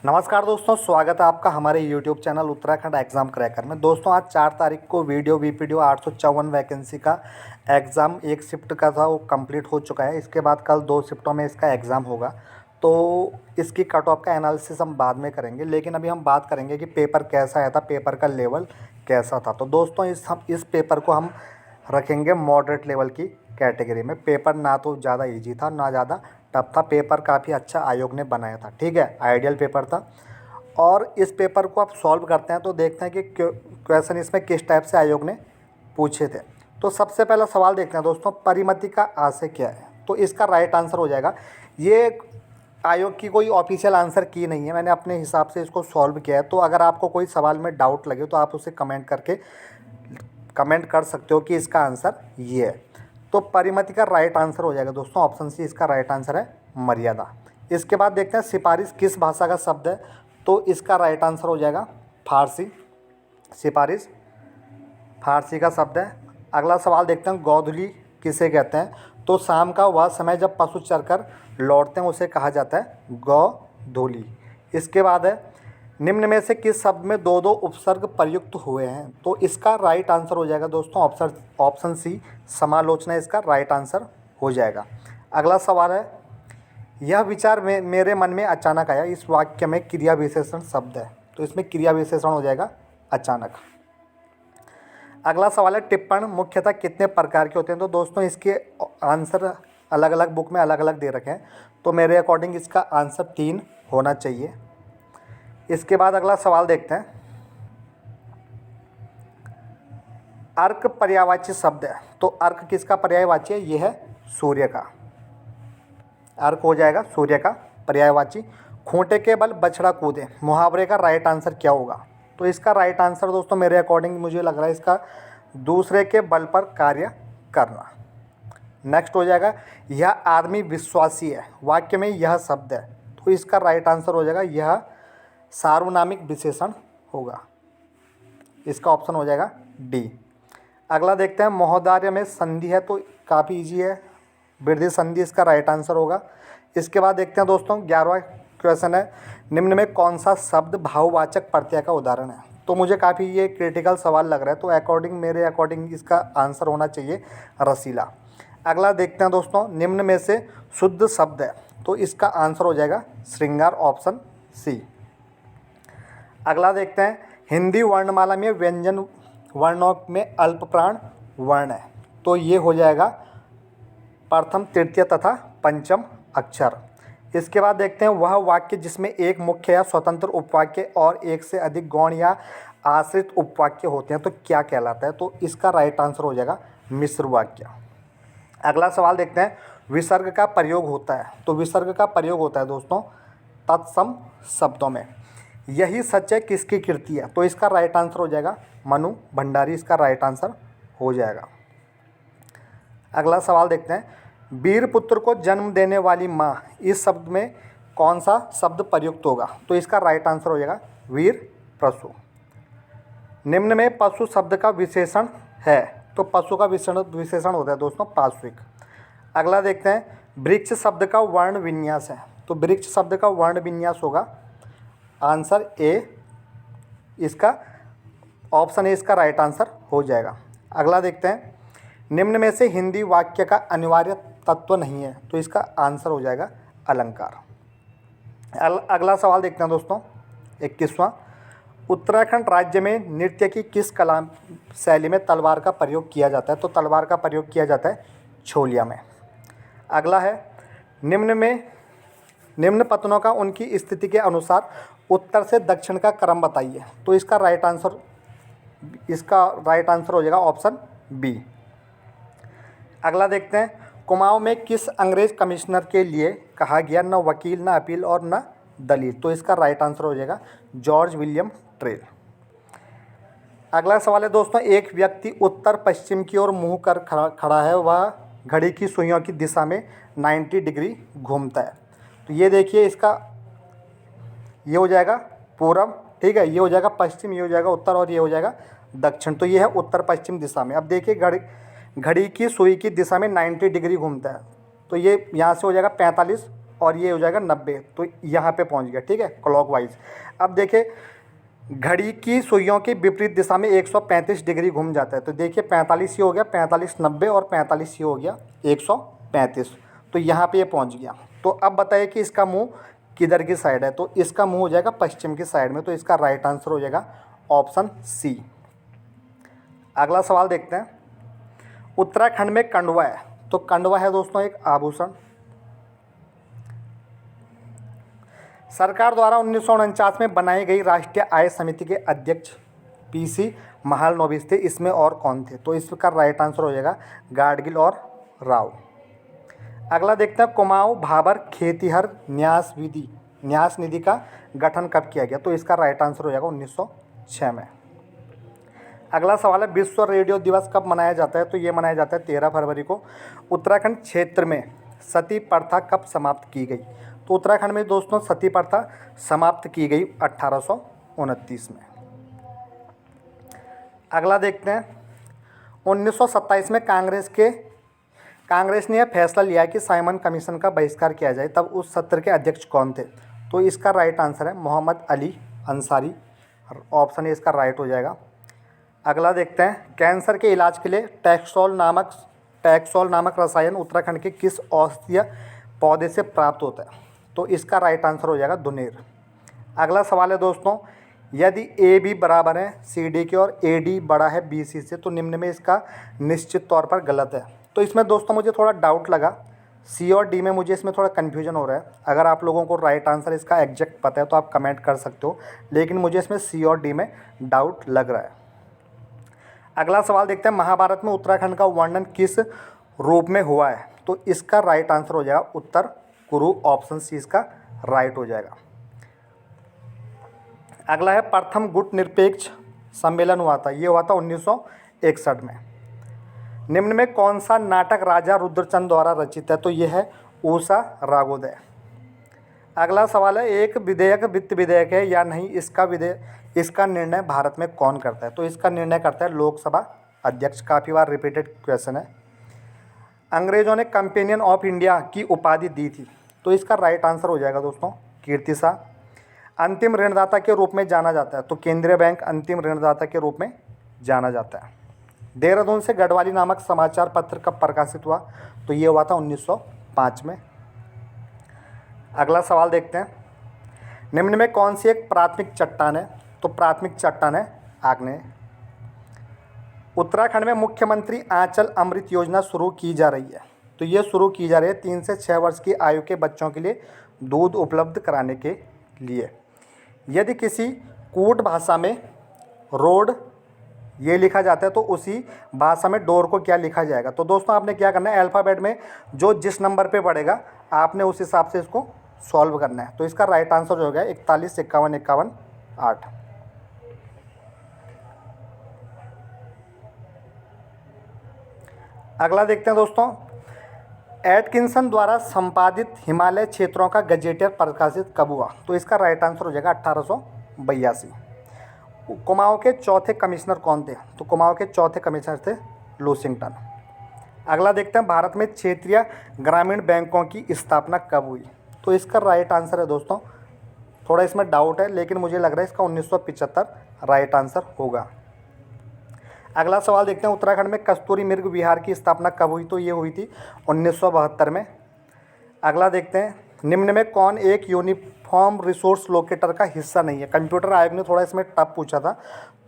नमस्कार दोस्तों, स्वागत है आपका हमारे YouTube channel Uttarakhand exam cracker में। दोस्तों आज 4 तारीख को वीपीडीओ 854 वैकेंसी का एग्ज़ाम एक शिफ्ट का था, वो कंप्लीट हो चुका है। इसके बाद कल 2 शिफ्टों में इसका एग्ज़ाम होगा, तो इसकी कट ऑफ का एनालिसिस हम बाद में करेंगे। लेकिन अभी हम बात करेंगे कि पेपर कैसा आया था, पेपर का लेवल कैसा था। तो दोस्तों इस पेपर को हम रखेंगे मॉडरेट लेवल की कैटेगरी में। पेपर ना तो ज़्यादा ईजी था ना ज़्यादा टफ था, पेपर काफ़ी अच्छा आयोग ने बनाया था। ठीक है, आइडियल पेपर था। और इस पेपर को आप सॉल्व करते हैं तो देखते हैं कि क्वेश्चन इसमें किस टाइप से आयोग ने पूछे थे। तो सबसे पहला सवाल देखते हैं दोस्तों, परिमिति का आशय क्या है। तो इसका राइट आंसर हो जाएगा, ये आयोग की कोई ऑफिशियल आंसर की नहीं है, मैंने अपने हिसाब से इसको सॉल्व किया है। तो अगर आपको कोई सवाल में डाउट लगे तो आप उसे कमेंट कर सकते हो कि इसका आंसर ये है। तो परिमिति का राइट आंसर हो जाएगा दोस्तों ऑप्शन सी, इसका राइट आंसर है मर्यादा। इसके बाद देखते हैं सिफारिश किस भाषा का शब्द है। तो इसका राइट आंसर हो जाएगा फारसी। सिफारिश फारसी का शब्द है। अगला सवाल देखते हैं, गोधूली किसे कहते हैं। तो शाम का वह समय जब पशु चरकर लौटते हैं उसे कहा जाता है गोधूली। इसके बाद है, निम्न में से किस शब्द में दो दो उपसर्ग प्रयुक्त हुए हैं। तो इसका राइट आंसर हो जाएगा दोस्तों ऑप्शन सी, समालोचना इसका राइट आंसर हो जाएगा। अगला सवाल है, यह विचार मेरे मन में अचानक आया। इस वाक्य में क्रिया विशेषण शब्द है, तो इसमें क्रिया विशेषण हो जाएगा अचानक। अगला सवाल है, टिप्पण मुख्यतः कितने प्रकार के होते हैं। तो दोस्तों इसके आंसर अलग अलग बुक में अलग अलग दे रखे हैं, तो मेरे अकॉर्डिंग इसका आंसर 3 होना चाहिए। इसके बाद अगला सवाल देखते हैं, अर्क पर्यायवाची शब्द है। तो अर्क किसका पर्यायवाची है, ये है सूर्य का। अर्क हो जाएगा सूर्य का पर्यायवाची। खूंटे के बल बछड़ा कूदे, मुहावरे का राइट आंसर क्या होगा। तो इसका राइट आंसर दोस्तों मेरे अकॉर्डिंग मुझे लग रहा है इसका दूसरे के बल पर कार्य करना। नेक्स्ट हो जाएगा, यह आदमी विश्वासी है। वाक्य में यह शब्द है, तो इसका राइट आंसर हो जाएगा यह सार्वनामिक विशेषण होगा। इसका ऑप्शन हो जाएगा डी। अगला देखते हैं, महोदर्य में संधि है, तो काफ़ी इजी है, वृद्धि संधि इसका राइट आंसर होगा। इसके बाद देखते हैं दोस्तों 11वां क्वेश्चन है, निम्न में कौन सा शब्द भाववाचक प्रत्यय का उदाहरण है। तो मुझे काफ़ी ये क्रिटिकल सवाल लग रहा है, तो मेरे अकॉर्डिंग इसका आंसर होना चाहिए रसीला। अगला देखते हैं दोस्तों, निम्न में से शुद्ध शब्द है। तो इसका आंसर हो जाएगा श्रृंगार, ऑप्शन सी। अगला देखते हैं, हिंदी वर्णमाला में व्यंजन वर्णों में अल्प प्राण वर्ण है। तो ये हो जाएगा प्रथम, तृतीय तथा पंचम अक्षर। इसके बाद देखते हैं, वह वाक्य जिसमें एक मुख्य या स्वतंत्र उपवाक्य और एक से अधिक गौण या आश्रित उपवाक्य होते हैं तो क्या कहलाता है। तो इसका राइट आंसर हो जाएगा मिश्र वाक्य। अगला सवाल देखते हैं, विसर्ग का प्रयोग होता है। तो विसर्ग का प्रयोग होता है दोस्तों तत्सम शब्दों में। यही सच है किसकी कृति है। तो इसका राइट आंसर हो जाएगा मनु भंडारी, इसका राइट आंसर हो जाएगा। अगला सवाल देखते हैं, वीर पुत्र को जन्म देने वाली माँ, इस शब्द में कौन सा शब्द प्रयुक्त होगा। तो इसका राइट आंसर हो जाएगा वीर पशु। निम्न में पशु शब्द का विशेषण है। तो पशु का विशेषण होता है दोस्तों पार्श्विक। अगला देखते हैं, वृक्ष शब्द का वर्ण विन्यास है। तो वृक्ष शब्द का वर्ण विन्यास होगा आंसर ए, इसका ऑप्शन ए इसका राइट आंसर हो जाएगा। अगला देखते हैं, निम्न में से हिंदी वाक्य का अनिवार्य तत्व नहीं है। तो इसका आंसर हो जाएगा अलंकार। अगला सवाल देखते हैं दोस्तों 21वां, उत्तराखंड राज्य में नृत्य की किस कला शैली में तलवार का प्रयोग किया जाता है। तो तलवार का प्रयोग किया जाता है छोलिया में। अगला है, निम्न पत्तनों का उनकी स्थिति के अनुसार उत्तर से दक्षिण का क्रम बताइए। तो इसका राइट आंसर हो जाएगा ऑप्शन बी। अगला देखते हैं, कुमाऊं में किस अंग्रेज कमिश्नर के लिए कहा गया न वकील न अपील और न दलील। तो इसका राइट आंसर हो जाएगा जॉर्ज विलियम ट्रेल। अगला सवाल है दोस्तों, एक व्यक्ति उत्तर पश्चिम की ओर मुंह कर खड़ा है, वह घड़ी की सुइयों की दिशा में 90 डिग्री घूमता है। तो ये देखिए, ये हो जाएगा पूरब, ठीक है, ये हो जाएगा पश्चिम, ये हो जाएगा उत्तर और ये हो जाएगा दक्षिण। तो ये है उत्तर पश्चिम दिशा में। अब देखिए घड़ी की सुई की दिशा में 90 डिग्री घूमता है, तो ये यहाँ से हो जाएगा 45 और ये हो जाएगा 90, तो यहाँ पे पहुँच गया, ठीक है, क्लॉकवाइज। अब देखिए घड़ी की सुइयों की विपरीत दिशा में 135 डिग्री घूम जाता है, तो देखिए 45 ये हो गया, 45 90 और 45 ये हो गया 135, तो यहाँ पे ये पहुँच गया। तो अब बताइए कि इसका मुंह किधर की साइड है, तो इसका मुंह हो जाएगा पश्चिम की साइड में, तो इसका राइट आंसर हो जाएगा ऑप्शन सी। अगला सवाल देखते हैं। उत्तराखंड में कंडवा है, तो कंडवा है दोस्तों एक आभूषण। सरकार द्वारा 1949 में बनाई गई राष्ट्रीय आय समिति के अध्यक्ष पीसी महालनोबिस थे, इसमें और कौन थे, तो इसका राइट आंसर हो जाएगा गाडगिल और राव। अगला देखते हैं। कुमाऊं भाबर खेतिहर न्यास निधि का गठन कब किया गया, तो इसका राइट आंसर हो जाएगा 1906 में। अगला सवाल है विश्व रेडियो दिवस कब मनाया जाता है, तो ये मनाया जाता है 13 फरवरी को। उत्तराखंड क्षेत्र में सती प्रथा कब समाप्त की गई, तो उत्तराखंड में दोस्तों सती प्रथा समाप्त की गई 1829 में। अगला देखते हैं। 1927 में कांग्रेस ने यह फैसला लिया कि साइमन कमीशन का बहिष्कार किया जाए, तब उस सत्र के अध्यक्ष कौन थे, तो इसका राइट आंसर है मोहम्मद अली अंसारी, ऑप्शन ए इसका राइट हो जाएगा। अगला देखते हैं। कैंसर के इलाज के लिए टैक्सोल नामक रसायन उत्तराखंड के किस औषधीय पौधे से प्राप्त होता है, तो इसका राइट आंसर हो जाएगा दुनेर। अगला सवाल है दोस्तों। यदि ए बी बराबर है सी डी के और ए डी बड़ा है बी सी से, तो निम्न में इसका निश्चित तौर पर गलत है, तो इसमें दोस्तों मुझे थोड़ा डाउट लगा, सी और डी में मुझे इसमें थोड़ा कन्फ्यूजन हो रहा है। अगर आप लोगों को राइट आंसर इसका एग्जैक्ट पता है तो आप कमेंट कर सकते हो, लेकिन मुझे इसमें सी और डी में डाउट लग रहा है। अगला सवाल देखते हैं। महाभारत में उत्तराखंड का वर्णन किस रूप में हुआ है, तो इसका राइट आंसर हो जाएगा उत्तर कुरु, ऑप्शन सी इसका राइट हो जाएगा। अगला है प्रथम गुट निरपेक्ष सम्मेलन हुआ था, ये हुआ था 1961 में। निम्न में कौन सा नाटक राजा रुद्रचंद द्वारा रचित है, तो यह है ऊषा रागोदय। अगला सवाल है। एक विधेयक वित्त विधेयक है या नहीं, इसका निर्णय भारत में कौन करता है, तो इसका निर्णय करता है लोकसभा अध्यक्ष। काफ़ी बार रिपीटेड क्वेश्चन है। अंग्रेजों ने कंपेनियन ऑफ इंडिया की उपाधि दी थी, तो इसका राइट आंसर हो जाएगा दोस्तों कीर्ति शाह। अंतिम ऋणदाता के रूप में जाना जाता है, तो केंद्रीय बैंक अंतिम ऋणदाता के रूप में जाना जाता है। देहरादून से गढ़वाली नामक समाचार पत्र कब प्रकाशित हुआ, तो ये हुआ था 1905 में। अगला सवाल देखते हैं। निम्न में कौन सी एक प्राथमिक चट्टान है, तो प्राथमिक चट्टान है आग्नेय। उत्तराखंड में मुख्यमंत्री आंचल अमृत योजना शुरू की जा रही है, तो ये शुरू की जा रही है 3 से 6 वर्ष की आयु के बच्चों के लिए दूध उपलब्ध कराने के लिए। यदि किसी कूट भाषा में रोड ये लिखा जाता है, तो उसी भाषा में डोर को क्या लिखा जाएगा, तो दोस्तों आपने क्या करना है, अल्फ़ाबेट में जो जिस नंबर पे पड़ेगा आपने उस हिसाब से इसको सॉल्व करना है। तो इसका राइट आंसर हो गया 41 51 51 8। अगला देखते हैं दोस्तों। एटकिंसन द्वारा संपादित हिमालय क्षेत्रों का गजेटियर प्रकाशित कब हुआ, तो इसका राइट आंसर हो जाएगा 1882। कुमाऊं के चौथे कमिश्नर कौन थे, तो कुमाऊं के चौथे कमिश्नर थे लूसिंगटन। अगला देखते हैं। भारत में क्षेत्रीय ग्रामीण बैंकों की स्थापना कब हुई, तो इसका राइट आंसर है दोस्तों, थोड़ा इसमें डाउट है लेकिन मुझे लग रहा है इसका 1975 राइट आंसर होगा। अगला सवाल देखते हैं। उत्तराखंड में कस्तूरी मृग विहार की स्थापना कब हुई, तो ये हुई थी 1972 में। अगला देखते हैं। निम्न में कौन एक यूनिफॉर्म रिसोर्स लोकेटर का हिस्सा नहीं है, कंप्यूटर आयोग ने थोड़ा इसमें टफ पूछा था,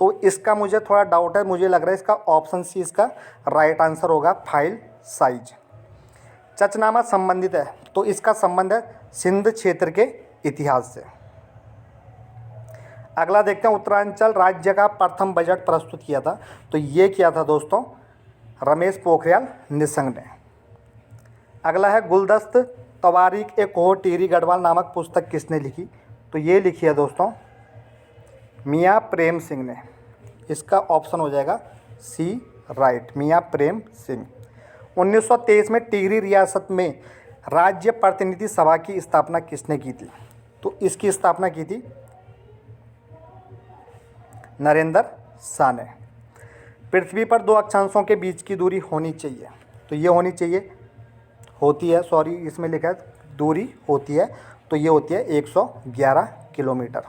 तो इसका मुझे थोड़ा डाउट है, मुझे लग रहा है इसका ऑप्शन सी इसका राइट आंसर होगा फाइल साइज। चचनामा संबंधित है, तो इसका संबंध है सिंध क्षेत्र के इतिहास से। अगला देखते हैं। उत्तरांचल राज्य का प्रथम बजट प्रस्तुत किया था, तो ये किया था दोस्तों रमेश पोखरियाल निशंक ने। अगला है गुलदस्त तवारीख एक हो टिहरी गढ़वाल नामक पुस्तक किसने लिखी, तो ये लिखी है दोस्तों मियाँ प्रेम सिंह ने। इसका ऑप्शन हो जाएगा सी राइट, मियाँ प्रेम सिंह। 1923 में टिहरी रियासत में राज्य प्रतिनिधि सभा की स्थापना किसने की थी, तो इसकी स्थापना की थी नरेंद्र शाह ने। पृथ्वी पर 2 अक्षांशों के बीच की दूरी होनी चाहिए, तो ये होनी चाहिए, होती है, सॉरी इसमें लिखा है दूरी होती है, तो ये होती है 111 किलोमीटर।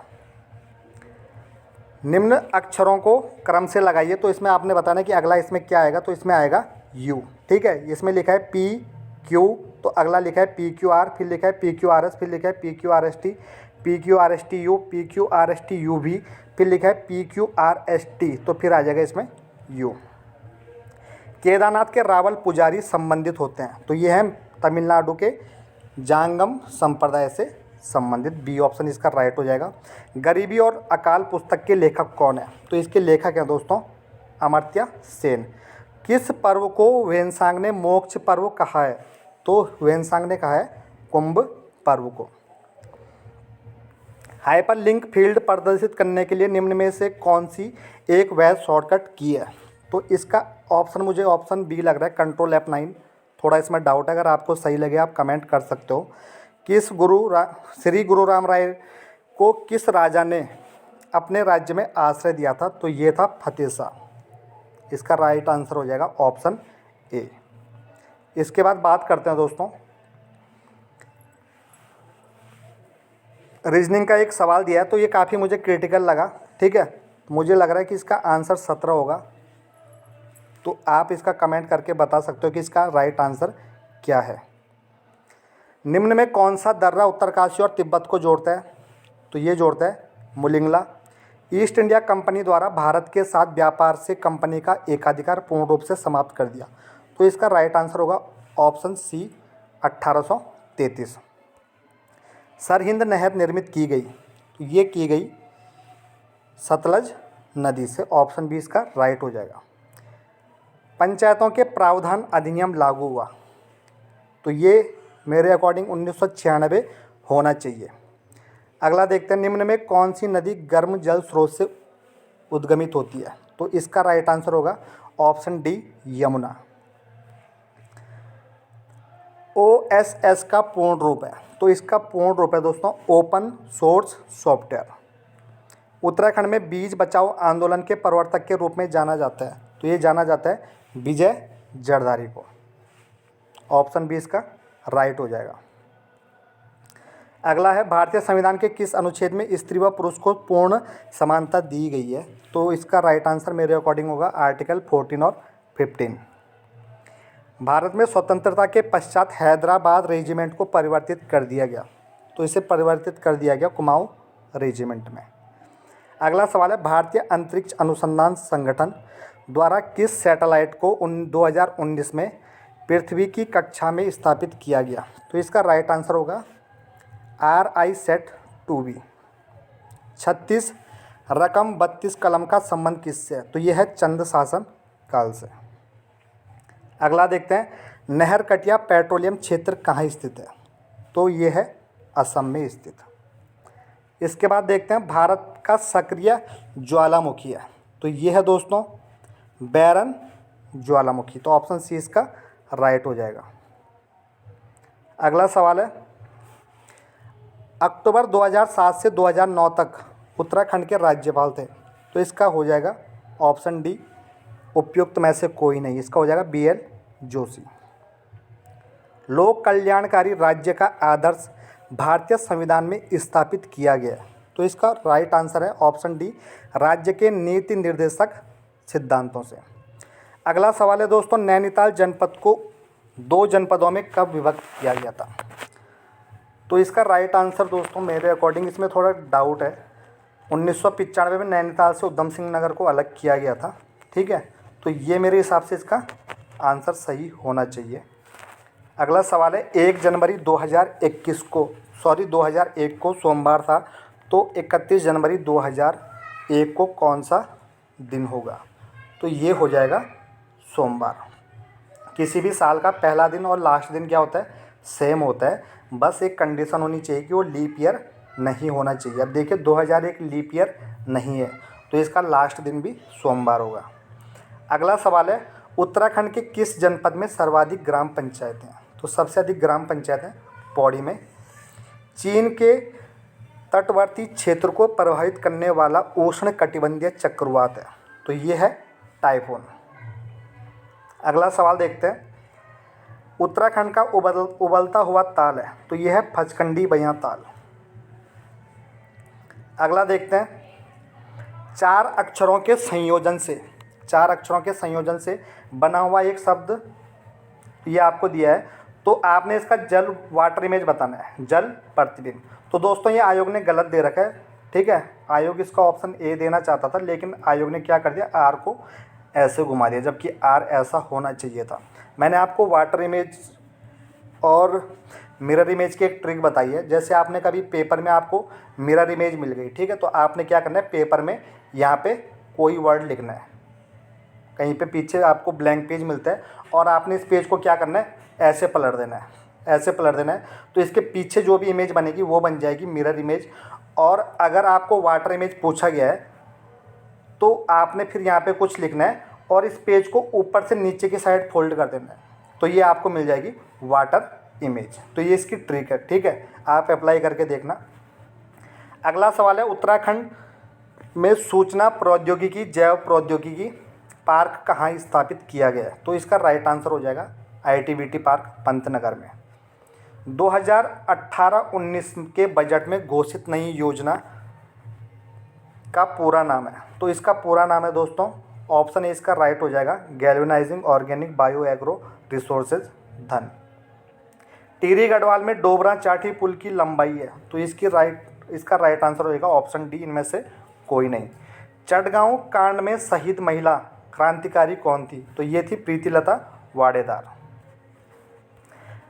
निम्न अक्षरों को क्रम से लगाइए। तो इसमें आपने बताना कि अगला इसमें क्या आएगा, तो इसमें आएगा यू। ठीक है, इसमें लिखा है पी क्यू, तो अगला लिखा है पी क्यू आर, फिर लिखा है पी क्यू आर एस, फिर लिखा है P Q R S T, P Q R S T U, P Q R S T U भी, फिर लिखा है P Q R S T, तो फिर आ जाएगा इसमें यू। केदारनाथ के रावल पुजारी संबंधित होते हैं, तो ये हैं तमिलनाडु के जांगम संप्रदाय से संबंधित, बी ऑप्शन इसका राइट हो जाएगा। गरीबी और अकाल पुस्तक के लेखक कौन है, तो इसके लेखक हैं दोस्तों अमर्त्य सेन। किस पर्व को वेनसांग ने मोक्ष पर्व कहा है, तो वेनसांग ने कहा है कुंभ पर्व को। हाइपरलिंक फील्ड प्रदर्शित करने के लिए निम्न में से कौन सी एक वैध शॉर्टकट की है, तो इसका ऑप्शन मुझे ऑप्शन बी लग रहा है, कंट्रोल F9। थोड़ा इसमें डाउट है, अगर आपको सही लगे आप कमेंट कर सकते हो। किस श्री गुरु राम राय को किस राजा ने अपने राज्य में आश्रय दिया था, तो ये था फतेह शाह। इसका राइट आंसर हो जाएगा ऑप्शन ए। इसके बाद बात करते हैं दोस्तों, रीजनिंग का एक सवाल दिया है, तो ये काफ़ी मुझे क्रिटिकल लगा। ठीक है, मुझे लग रहा है कि इसका आंसर 17 होगा, तो आप इसका कमेंट करके बता सकते हो कि इसका राइट आंसर क्या है। निम्न में कौन सा दर्रा उत्तरकाशी और तिब्बत को जोड़ता है, तो ये जोड़ता है मुलिंगला। ईस्ट इंडिया कंपनी द्वारा भारत के साथ व्यापार से कंपनी का एकाधिकार पूर्ण रूप से समाप्त कर दिया, तो इसका राइट आंसर होगा ऑप्शन सी 1833। सरहिंद नहर निर्मित की गई, तो ये की गई सतलज नदी से, ऑप्शन बी इसका राइट हो जाएगा। पंचायतों के प्रावधान अधिनियम लागू हुआ, तो ये मेरे अकॉर्डिंग 1996 होना चाहिए। अगला देखते हैं, निम्न में कौन सी नदी गर्म जल स्रोत से उद्गमित होती है, तो इसका राइट आंसर होगा ऑप्शन डी यमुना। OSS का पूर्ण रूप है, तो इसका पूर्ण रूप है दोस्तों ओपन सोर्स सॉफ्टवेयर। उत्तराखंड में बीज बचाओ आंदोलन के प्रवर्तक के रूप में जाना जाता है, तो ये जाना जाता है विजय जरदारी को, ऑप्शन बी इसका राइट हो जाएगा। अगला है, भारतीय संविधान के किस अनुच्छेद में स्त्री व पुरुष को पूर्ण समानता दी गई है, तो इसका राइट आंसर मेरे अकॉर्डिंग होगा आर्टिकल 14 और 15। भारत में स्वतंत्रता के पश्चात हैदराबाद रेजिमेंट को परिवर्तित कर दिया गया, तो इसे परिवर्तित कर दिया गया कुमाऊं रेजिमेंट में। अगला सवाल है, भारतीय अंतरिक्ष अनुसंधान संगठन द्वारा किस सैटेलाइट को 2019 में पृथ्वी की कक्षा में स्थापित किया गया, तो इसका राइट आंसर होगा RISAT-2B। 36 रकम 32 कलम का संबंध किससे है, तो यह है चंद शासन काल से। अगला देखते हैं, नहर कटिया पेट्रोलियम क्षेत्र कहाँ स्थित है, तो ये है असम में स्थित। इसके बाद देखते हैं, भारत का सक्रिय ज्वालामुखी है, तो ये है दोस्तों बैरन ज्वालामुखी, तो ऑप्शन सी इसका राइट हो जाएगा। अगला सवाल है, अक्टूबर 2007 से 2009 तक उत्तराखंड के राज्यपाल थे, तो इसका हो जाएगा ऑप्शन डी उपयुक्त में से कोई नहीं, इसका हो जाएगा BL जोशी। लोक कल्याणकारी राज्य का आदर्श भारतीय संविधान में स्थापित किया गया, तो इसका राइट आंसर है ऑप्शन डी राज्य के नीति निर्देशक सिद्धांतों से। अगला सवाल है दोस्तों, नैनीताल जनपद को 2 जनपदों में कब विभक्त किया गया था, तो इसका राइट आंसर दोस्तों मेरे अकॉर्डिंग, इसमें थोड़ा डाउट है, 1995 में नैनीताल से उधम सिंह नगर को अलग किया गया था। ठीक है, तो ये मेरे हिसाब से इसका आंसर सही होना चाहिए। अगला सवाल है, 1 जनवरी 2021 को 2001 को सोमवार था, तो 31 जनवरी 2001 को कौन सा दिन होगा, तो ये हो जाएगा सोमवार। किसी भी साल का पहला दिन और लास्ट दिन क्या होता है, सेम होता है, बस एक कंडीशन होनी चाहिए कि वो लीप ईयर नहीं होना चाहिए। अब देखिए 2001 लीप ईयर नहीं है, तो इसका लास्ट दिन भी सोमवार होगा। अगला सवाल है, उत्तराखंड के किस जनपद में सर्वाधिक ग्राम पंचायतें हैं, तो सबसे अधिक ग्राम पंचायतें पौड़ी में। चीन के तटवर्ती क्षेत्र को प्रभावित करने वाला उष्ण कटिबंधीय चक्रवात है, तो ये है टाइफून। अगला सवाल देखते हैं, उत्तराखंड का उबलता हुआ ताल है, तो यह है फचकंडी बयां ताल। अगला देखते हैं, चार अक्षरों के संयोजन से बना हुआ एक शब्द ये आपको दिया है, तो आपने इसका जल वाटर इमेज बताना है, जल प्रतिबिंब। तो दोस्तों ये आयोग ने गलत दे रखा है, ठीक है। आयोग इसका ऑप्शन ए देना चाहता था, लेकिन आयोग ने क्या कर दिया, आर को ऐसे घुमा दिया, जबकि आर ऐसा होना चाहिए था। मैंने आपको वाटर इमेज और मिरर इमेज की एक ट्रिक बताई है। जैसे आपने कभी पेपर में आपको मिरर इमेज मिल गई, ठीक है, तो आपने क्या करना है, पेपर में यहाँ पे कोई वर्ड लिखना है, कहीं पे पीछे आपको ब्लैंक पेज मिलता है, और आपने इस पेज को क्या करना है, ऐसे पलट देना है, ऐसे पलट देना है। तो इसके पीछे जो भी इमेज बनेगी वो बन जाएगी मिरर इमेज। और अगर आपको वाटर इमेज पूछा गया है तो आपने फिर यहाँ पे कुछ लिखना है और इस पेज को ऊपर से नीचे की साइड फोल्ड कर देना है, तो ये आपको मिल जाएगी वाटर इमेज। तो ये इसकी ट्रिक है, ठीक है, आप अप्लाई करके देखना। अगला सवाल है, उत्तराखंड में सूचना प्रौद्योगिकी जैव प्रौद्योगिकी पार्क कहाँ स्थापित किया गया है? तो इसका राइट आंसर हो जाएगा ITBT पार्क पंतनगर में। 2018-19 के बजट में घोषित नई योजना का पूरा नाम है, तो इसका पूरा नाम है दोस्तों, ऑप्शन ए इसका राइट हो जाएगा, galvanising organic bio agro resources धन। टिहरी गढ़वाल में डोबरा चाठी पुल की लंबाई है, तो इसका राइट आंसर होगा ऑप्शन डी, इनमें से कोई नहीं। चटगांव कांड में शहीद महिला क्रांतिकारी कौन थी? तो ये थी प्रीतिलता वाडेदार।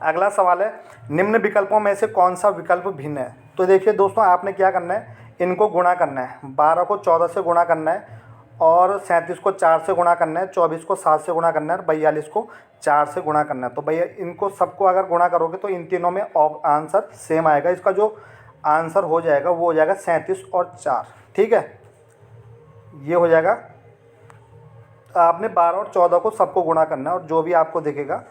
अगला सवाल है, निम्न विकल्पों में से कौन सा विकल्प भिन्न है? तो देखिए दोस्तों, आपने क्या करना है, इनको गुणा करना है, 12 को 14 से गुणा करना है, और 37 को 4 से गुणा करना है, 24 को 7 से गुणा करना है, और 42 को 4 से गुणा करना है। तो भैया इनको सबको अगर गुणा करोगे तो इन तीनों में आंसर सेम आएगा। इसका जो आंसर हो जाएगा वो हो जाएगा 37 और 4, ठीक है, ये हो जाएगा। आपने 12 और 14 को सबको गुणा करना है, और जो भी आपको दिखेगा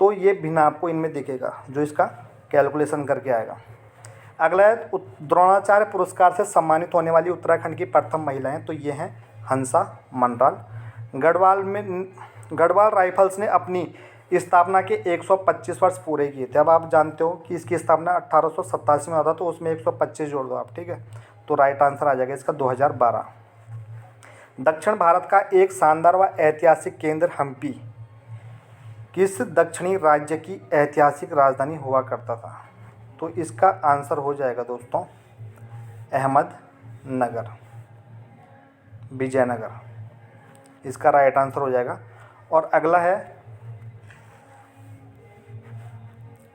तो ये भिन्न आपको इनमें दिखेगा, जो इसका कैलकुलेशन करके आएगा। अगला है, द्रोणाचार्य पुरस्कार से सम्मानित होने वाली उत्तराखंड की प्रथम महिलाएं, तो ये हैं हंसा मंडराल। गढ़वाल राइफल्स ने अपनी स्थापना के 125 वर्ष पूरे किए थे। अब आप जानते हो कि इसकी स्थापना 1887 में हुआ था, तो उसमें 125 जोड़ दो आप, ठीक है, तो राइट आंसर आ जाएगा इसका 2012। दक्षिण भारत का एक शानदार व ऐतिहासिक केंद्र हम्पी किस दक्षिणी राज्य की ऐतिहासिक राजधानी हुआ करता था? तो इसका आंसर हो जाएगा दोस्तों अहमदनगर, विजयनगर, इसका राइट आंसर हो जाएगा। और अगला है,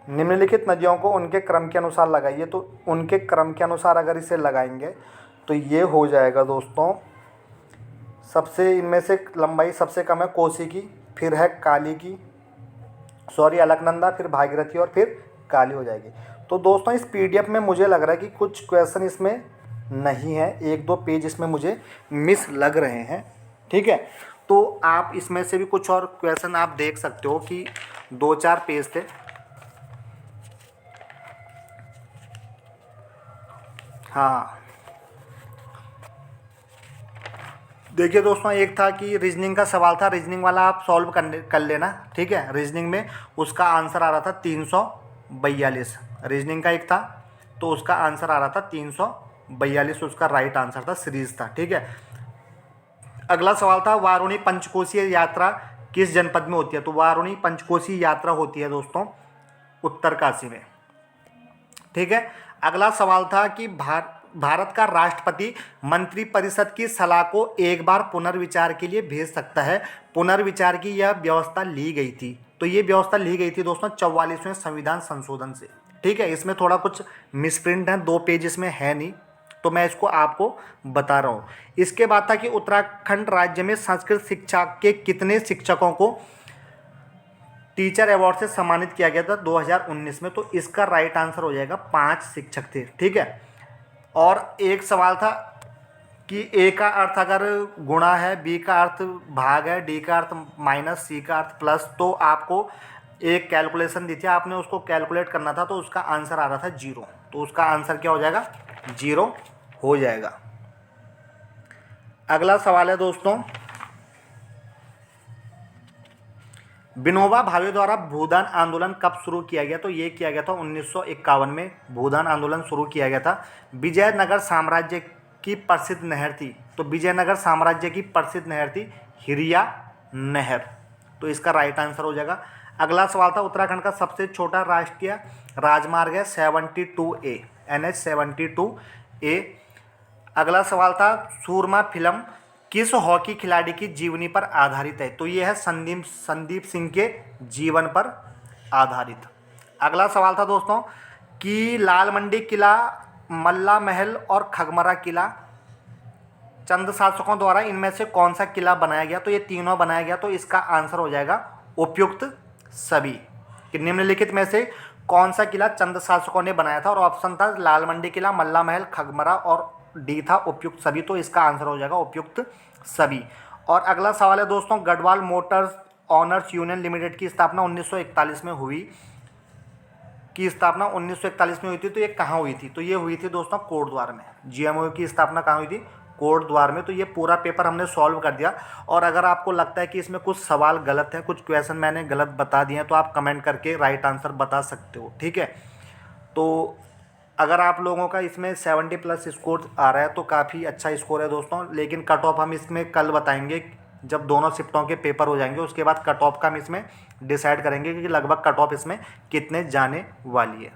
निम्नलिखित नदियों को उनके क्रम के अनुसार लगाइए। तो उनके क्रम के अनुसार अगर इसे लगाएंगे तो ये हो जाएगा दोस्तों, सबसे इनमें से लंबाई सबसे कम है कोसी की, फिर है काली की, अलकनंदा, फिर भागीरथी, और फिर काली हो जाएगी। तो दोस्तों इस PDF में मुझे लग रहा है कि कुछ क्वेश्चन इसमें नहीं है, 1-2 पेज इसमें मुझे मिस लग रहे हैं, ठीक है। तो आप इसमें से भी कुछ और क्वेश्चन आप देख सकते हो कि 2-4 पेज थे। हाँ, देखिए दोस्तों, एक था कि रीजनिंग का सवाल था, रीजनिंग वाला आप सॉल्व कर लेना, ठीक है। रीजनिंग में उसका आंसर आ रहा था 342, रीजनिंग का एक था, तो उसका आंसर आ रहा था 342, उसका राइट आंसर था सीरीज था, ठीक है। अगला सवाल था, वारुणी पंचकोशीय यात्रा किस जनपद में होती है? तो वारुणी पंचकोशीय यात्रा होती है दोस्तों उत्तरकाशी में, ठीक है। अगला सवाल था कि भारत का राष्ट्रपति मंत्रिपरिषद की सलाह को एक बार पुनर्विचार के लिए भेज सकता है। पुनर्विचार की यह व्यवस्था ली गई थी, तो ये व्यवस्था ली गई थी दोस्तों 44वें संविधान संशोधन से, ठीक है। इसमें थोड़ा कुछ मिसप्रिंट है, 2 पेज इसमें है नहीं, तो मैं इसको आपको बता रहा हूँ। इसके बाद था कि उत्तराखंड राज्य में संस्कृत शिक्षा के कितने शिक्षकों को टीचर अवार्ड से सम्मानित किया गया था 2019 में? तो इसका राइट आंसर हो जाएगा 5 शिक्षक थे, ठीक है। और एक सवाल था कि ए का अर्थ अगर गुणा है, बी का अर्थ भाग है, डी का अर्थ माइनस, सी का अर्थ प्लस, तो आपको एक कैलकुलेशन दी थी, आपने उसको कैलकुलेट करना था, तो उसका आंसर आ रहा था 0, तो उसका आंसर क्या हो जाएगा? 0 हो जाएगा। अगला सवाल है दोस्तों, विनोबा भावे द्वारा भूदान आंदोलन कब शुरू किया गया? तो ये किया गया था 1951 में भूदान आंदोलन शुरू किया गया था। विजयनगर साम्राज्य की प्रसिद्ध नहर थी, तो विजयनगर साम्राज्य की प्रसिद्ध नहर थी हिरिया नहर, तो इसका राइट आंसर हो जाएगा। अगला सवाल था उत्तराखंड का सबसे छोटा राष्ट्रीय राजमार्ग है 72A, NH 72A। अगला सवाल था सूरमा फिल्म किस हॉकी खिलाड़ी की जीवनी पर आधारित है? तो ये है संदीप सिंह के जीवन पर आधारित। अगला सवाल था दोस्तों कि लाल मंडी किला, मल्ला महल और खगमरा किला चंद शासकों द्वारा इनमें से कौन सा किला बनाया गया? तो ये तीनों बनाया गया, तो इसका आंसर हो जाएगा उपयुक्त सभी। कि निम्नलिखित में से कौन सा किला चंद शासकों ने बनाया था? और ऑप्शन था लाल मंडी किला, मल्ला महल, खगमरा और डी था उपयुक्त सभी, तो इसका आंसर हो जाएगा उपयुक्त सभी। और अगला सवाल है दोस्तों Garhwal Motors honours union limited की स्थापना 1941 में हुई, थी, तो ये कहाँ हुई थी? तो ये हुई थी दोस्तों कोटद्वार में। GMO की स्थापना कहाँ हुई थी? कोटद्वार में। तो ये पूरा पेपर हमने सॉल्व कर दिया। और अगर आपको लगता है कि इसमें कुछ सवाल गलत है, कुछ क्वेश्चन मैंने गलत बता दिए हैं, तो आप कमेंट करके राइट आंसर बता सकते हो, ठीक है। तो अगर आप लोगों का इसमें 70+ स्कोर आ रहा है तो काफ़ी अच्छा स्कोर है दोस्तों। लेकिन कट ऑफ हम इसमें कल बताएंगे, जब दोनों शिफ्टों के पेपर हो जाएंगे उसके बाद कट ऑफ का हम इसमें डिसाइड करेंगे कि लगभग कट ऑफ इसमें कितने जाने वाली है।